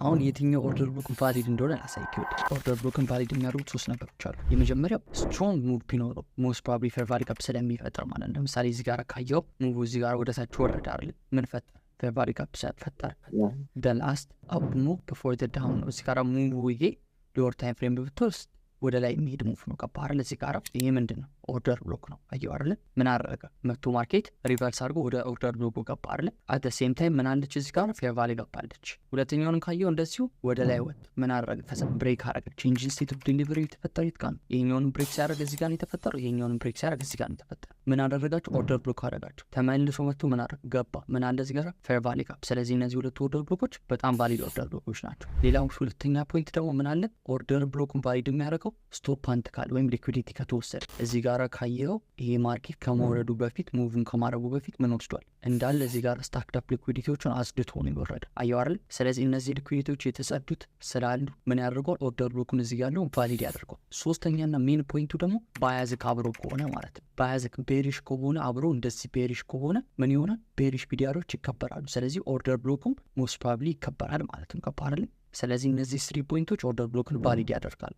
አሁን የትኛው ኦርደር ብሎክ ቫሊድ እንደሆነ ላሳይክ ይወድ ኦርደር ብሎክን ቫሊድ የሚያደርጉት 3 ነገሮች አሉ። የመጀመሪያው ስትሮንግ ሙቭ ቢኖረው ሞስት ፕሮባብሊ ፌር ቫሊዩ ጋፕ ስለሚፈጥር ማለት ነው። ለምሳሌ እዚህ ጋር ካየው ሙቭ እዚህ ጋር ወደ ታች ወረደ አይደል? ምን ፈጠረ? ፌር ቫሊዩ ጋፕ ፈጠረ። the last up move before the down ነው። እዚህ ጋር ሙቭ ይሄ ሎወር ታይም ፍሬም ብትወስድ ወደ ላይ የሚሄድ ሙቭ ነው። ገባህ አይደል? እዚህ ጋር ይሄ ምንድነው? ኦርደር ብሎክ ነው። አየው አይደል? ምን አደረገ? መቶ ማርኬት ሪቨርስ አድርጎ ወደ ኦርደር ብሎክ ገባ አይደል? አት ዘ ሴም ታይም ምን አለች እዚህ ጋር? ፌር ቫሊዩ ገባለች። ሁለተኛውን ካየው እንደዚሁ ወደ ላይ ወጥ ምን አደረገ? ከዛ ብሬክ አደረገ። ቼንጅ ኢን ስቴት ኦፍ ዲሊቨሪ የተፈጠረ ይትካን ይሄኛውን ብሬክ ሲያደርግ እዚህ ጋር ነው የተፈጠረው። ይሄኛውን ብሬክ ሲያደርግ እዚህ ጋር ነው የተፈጠረው። ምን አደረጋችሁ? ኦርደር ብሎክ አደረጋችሁ። ተመልሶ መጥቶ ምን አደረገ? ገባ። ምን አለ እዚህ ጋር? ፌር ቫሊዩ ጋፕ። ስለዚህ እነዚህ ሁለቱ ኦርደር ብሎኮች በጣም ቫሊድ ኦርደር ብሎኮች ናቸው። ሌላው ሁለተኛ ፖይንት ደግሞ ምን አለ? ኦርደር ብሎክን ቫሊድ የሚያደርገው ስቶፕ አንት ካል ወይም ሊኩዊዲቲ ከተወሰደ እዚህ ጋር ካየው ይሄ ማርኬት ከመውረዱ በፊት ሙቭን ከማረጉ በፊት ምን ወስዷል እንዳለ እዚህ ጋር ስታክድ አፕ ሊኩዊዲቲዎችን አስድቶ ነው ይወረደ። አየው አይደል? ስለዚህ እነዚህ ሊኩዊዲቲዎች የተጸዱት ስላሉ ምን ያደርገዋል? ኦርደር ብሎኩን እዚህ ጋር ያለው ቫሊድ ያደርገዋል። ሶስተኛና ሜን ፖይንቱ ደግሞ ባያዝክ አብሮ ከሆነ ማለት ነው። ባያዝክ ቤሪሽ ከሆነ አብሮ እንደዚህ ቤሪሽ ከሆነ ምን ይሆናል? ቤሪሽ ቢዲያሮች ይከበራሉ። ስለዚህ ኦርደር ብሎኩም ሞስት ፕሮባብሊ ይከበራል ማለት ነው። ከፓራል ስለዚህ እነዚህ 3 ፖይንቶች ኦርደር ብሎክን ቫሊድ ያደርጋሉ።